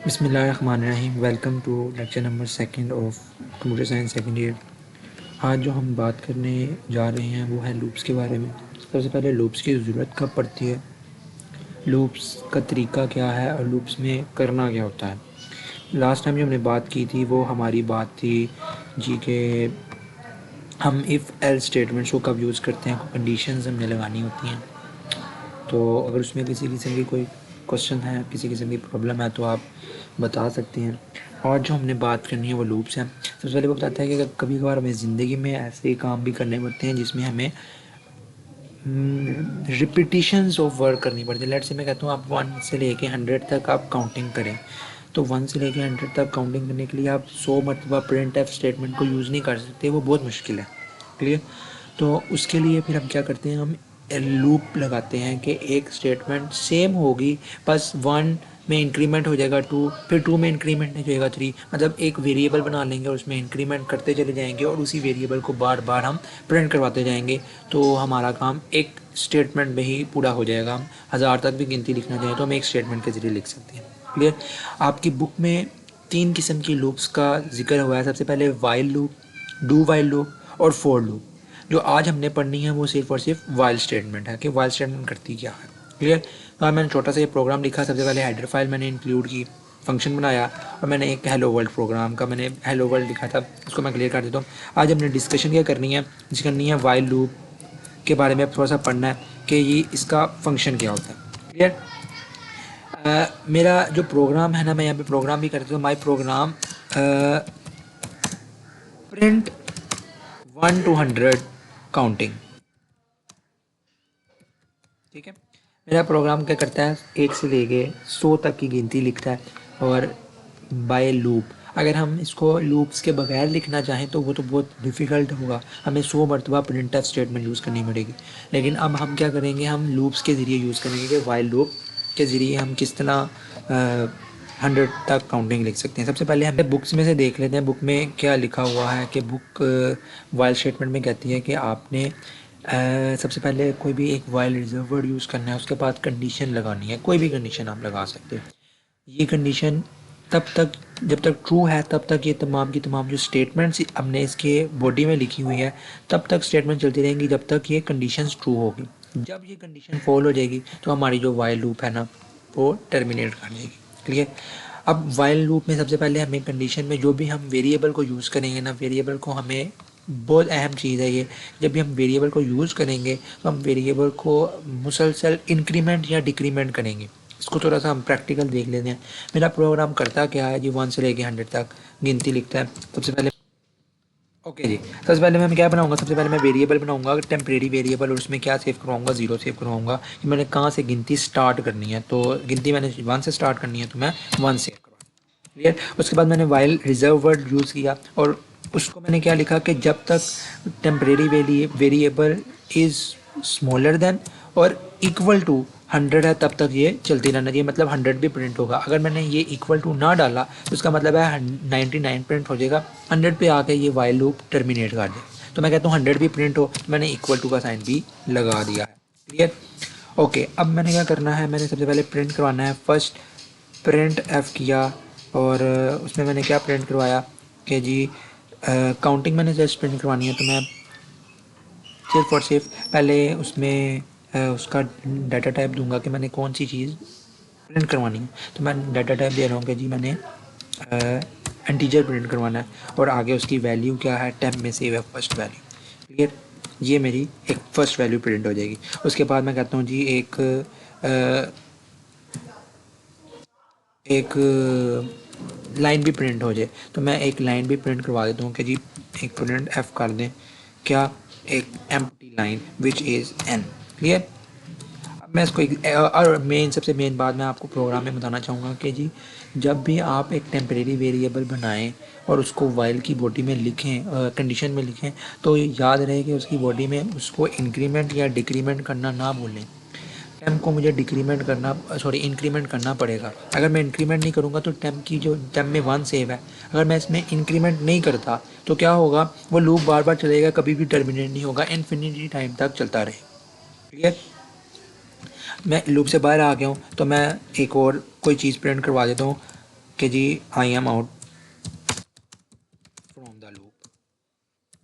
बिस्मिल्लाहिर्रहमानिर्रहीम। Welcome to lecture number second of computer science second year. आज जो हम बात करने जा रहे हैं वो है लूप्स के बारे में। सबसे पहले लूप्स की ज़रूरत कब पड़ती है, लूप्स का तरीका क्या है और लूप्स में करना क्या होता है। लास्ट टाइम जो हमने बात की थी वो हमारी बात थी जी के हम इफ़ एल स्टेटमेंट्स को कब यूज़ करते हैं, कंडीशंस हमने लगानी होती हैं। तो अगर उसमें किसी किस्म की कोई क्वेश्चन है, किसी किस्म की प्रॉब्लम है तो आप बता सकते हैं। और जो हमने बात करनी है वो लूप्स हैं। सबसे पहले वो बताता है कि कभी कभार हमें ज़िंदगी में ऐसे काम भी करने पड़ते हैं जिसमें हमें रिपीटिशंस ऑफ वर्क करनी पड़ती है। लेट से मैं कहता हूँ आप 1 से लेके 100 तक आप काउंटिंग करें, तो 1 से लेके 100 तक काउंटिंग करने के लिए आप 100 मरतबा प्रिंट एफ स्टेटमेंट को यूज़ नहीं कर सकते, वो बहुत मुश्किल है। क्लियर। तो उसके लिए फिर हम क्या करते हैं, हम लूप लगाते हैं कि एक स्टेटमेंट सेम होगी, बस 1 में इंक्रीमेंट हो जाएगा 2, फिर 2 में इंक्रीमेंट हो जाएगा 3। मतलब एक वेरिएबल बना लेंगे और उसमें इंक्रीमेंट करते चले जाएंगे और उसी वेरिएबल को बार बार हम प्रिंट करवाते जाएंगे। तो हमारा काम एक स्टेटमेंट में ही पूरा हो जाएगा। हम 1000 तक भी गिनती लिखना चाहें तो हम एक स्टेटमेंट के ज़रिए लिख सकते हैं। क्लियर। आपकी बुक में 3 किस्म की लूप्स का जिक्र हुआ है। सबसे पहले while loop, do while loop और फोर लूप। जो आज हमने पढ़नी है वो सिर्फ और सिर्फ वाइल स्टेटमेंट है कि वाइल स्टेटमेंट करती क्या है। क्लियर। तो मैंने छोटा सा ये प्रोग्राम लिखा। सबसे पहले हेडर फाइल मैंने इंक्लूड की, फंक्शन बनाया और मैंने एक हेलो वर्ल्ड प्रोग्राम का मैंने हेलो वर्ल्ड लिखा था, उसको मैं क्लियर कर देता हूँ। आज हमने डिस्कशन क्या करनी है, वाइल लूप के बारे में थोड़ा सा पढ़ना है कि ये इसका फंक्शन क्या होता है। क्लियर। मेरा जो प्रोग्राम है ना, मैं यहाँ पे प्रोग्राम भी कर देता हूँ। माई प्रोग्राम प्रिंट 1 to 100 काउंटिंग। ठीक है। मेरा प्रोग्राम क्या करता है, 1 से लेके 100 तक की गिनती लिखता है और बाय लूप। अगर हम इसको लूप्स के बगैर लिखना चाहें तो वो तो बहुत डिफ़िकल्ट होगा, हमें 100 मरतबा प्रिंट एफ स्टेटमेंट यूज़ करनी पड़ेगी। लेकिन अब हम क्या करेंगे, हम लूप्स के ज़रिए यूज़ करेंगे कि वाइल लूप के ज़रिए हम किस तरह 100 तक काउंटिंग लिख सकते हैं। सबसे पहले हमें बुक्स में से देख लेते हैं बुक में क्या लिखा हुआ है। कि बुक वाइल स्टेटमेंट में कहती है कि आपने सबसे पहले कोई भी एक वाइल रिजर्व वर्ड यूज़ करना है, उसके बाद कंडीशन लगानी है। कोई भी कंडीशन आप लगा सकते हो। ये कंडीशन तब तक, जब तक ट्रू है तब तक ये तमाम की तमाम जो स्टेटमेंट्स हमने इसके बॉडी में लिखी हुई है तब तक स्टेटमेंट चलती रहेंगी जब तक ये कंडीशंस ट्रू होगी। जब ये कंडीशन फॉल हो जाएगी तो हमारी जो वाइल लूप है ना वो टर्मिनेट कर देगी। क्लियर। अब वाइल लूप में सबसे पहले हमें कंडीशन में जो भी हम वेरिएबल को यूज़ करेंगे ना, वेरिएबल को हमें, बहुत अहम चीज़ है ये, जब भी हम वेरिएबल को यूज़ करेंगे तो हम वेरिएबल को मुसलसल इंक्रीमेंट या डिक्रीमेंट करेंगे। इसको थोड़ा सा हम प्रैक्टिकल देख लेते हैं। मेरा प्रोग्राम करता क्या है जी, 1 से लेके 100 तक गिनती लिखता है। सबसे पहले ओके जी, सबसे पहले मैं क्या बनाऊंगा, सबसे पहले मैं वेरिएबल बनाऊंगा, टेम्परेरी वेरिएबल, और उसमें क्या सेव करवाऊंगा, 0 सेव करवाऊंगा कि मैंने कहाँ से गिनती स्टार्ट करनी है। तो गिनती मैंने 1 से स्टार्ट करनी है तो मैं 1 सेव करवा। क्लियर। उसके बाद मैंने वाइल रिजर्व वर्ड यूज़ किया और उसको मैंने क्या लिखा कि जब तक temporary variable is smaller than और इक्वल टू 100 है तब तक ये चलती रहना चाहिए। मतलब 100 भी प्रिंट होगा। अगर मैंने ये इक्वल टू ना डाला तो उसका मतलब है 99 प्रिंट हो जाएगा। 100 पे आके ये वाइल लूप टर्मिनेट कर दे। तो मैं कहता हूँ 100 भी प्रिंट हो, तो मैंने इक्वल टू का साइन भी लगा दिया है। क्लियर। ओके, अब मैंने क्या करना है, मैंने सबसे पहले प्रिंट करवाना है। फर्स्ट प्रिंट एफ किया और उसमें मैंने क्या प्रिंट करवाया कि जी काउंटिंग मैंने जस्ट प्रिंट करवानी है। तो मैं सिर्फ और सिर्फ पहले उसमें उसका डाटा टाइप दूंगा कि मैंने कौन सी चीज़ प्रिंट करवानी है। तो मैं डाटा टाइप दे रहा हूँ कि जी मैंने इंटीजर प्रिंट करवाना है और आगे उसकी वैल्यू क्या है, टेम्प में सेव है फर्स्ट वैल्यू। क्लियर। ये मेरी एक फ़र्स्ट वैल्यू प्रिंट हो जाएगी। उसके बाद मैं कहता हूँ जी एक लाइन भी प्रिंट हो जाए। तो मैं एक लाइन भी प्रिंट करवा देता हूँ कि जी एक प्रिंट एफ कर दें क्या, एक empty line which is an. Clear. मैं इसको और सबसे मेन बात मैं आपको प्रोग्राम में बताना चाहूँगा कि जी जब भी आप एक टेम्परेरी वेरिएबल बनाएं और उसको वाइल की बॉडी में लिखें, कंडीशन में लिखें, तो याद रहे कि उसकी बॉडी में उसको इंक्रीमेंट या डिक्रीमेंट करना ना भूलें। टेम्प को मुझे डिक्रीमेंट करना, सॉरी इंक्रीमेंट करना पड़ेगा। अगर मैं इंक्रीमेंट नहीं करूँगा तो टेम्प की जो टेम्प में 1 सेव है, अगर मैं इसमें इंक्रीमेंट नहीं करता तो क्या होगा, वो लूप बार बार चलेगा, कभी भी टर्मिनेट नहीं होगा, इन्फिनिटी टाइम तक चलता रहे। क्लियर। मैं लूप से बाहर आ गया हूँ तो मैं एक और कोई चीज़ प्रिंट करवा देता हूँ कि जी I am out from the loop.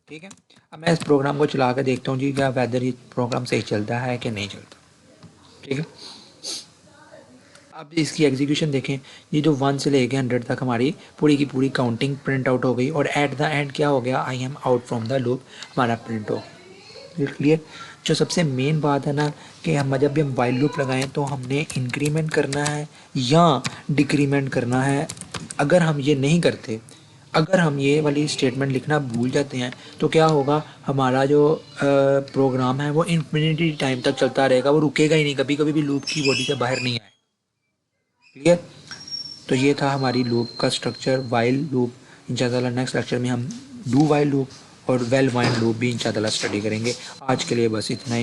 ठीक है, अब मैं इस प्रोग्राम को चला कर देखता हूँ जी क्या वेदर ये प्रोग्राम सही चलता है कि नहीं चलता। ठीक है, अब इसकी एग्जीक्यूशन देखें, ये जो 1 से लेके 100 तक हमारी पूरी की पूरी काउंटिंग प्रिंट आउट हो गई और एट द एंड क्या हो गया, आई am out from the loop हमारा प्रिंट हो गया। क्लियर। जो सबसे मेन बात है ना कि हम जब भी हम वाइल लूप लगाएं तो हमने इंक्रीमेंट करना है या डिक्रीमेंट करना है। अगर हम ये नहीं करते, अगर हम ये वाली स्टेटमेंट लिखना भूल जाते हैं तो क्या होगा, हमारा जो प्रोग्राम है वो इन्फिनिटी टाइम तक चलता रहेगा, वो रुकेगा ही नहीं, कभी कभी भी लूप की बॉडी से बाहर नहीं आए। क्लियर। तो ये था हमारी लूप का स्ट्रक्चर, वाइल लूप। इंशाल्लाह नेक्स्ट लेक्चर में हम डू वाइल लूप और वेल वाइल लूप भी इंशाल्लाह स्टडी करेंगे। आज के लिए बस इतना ही।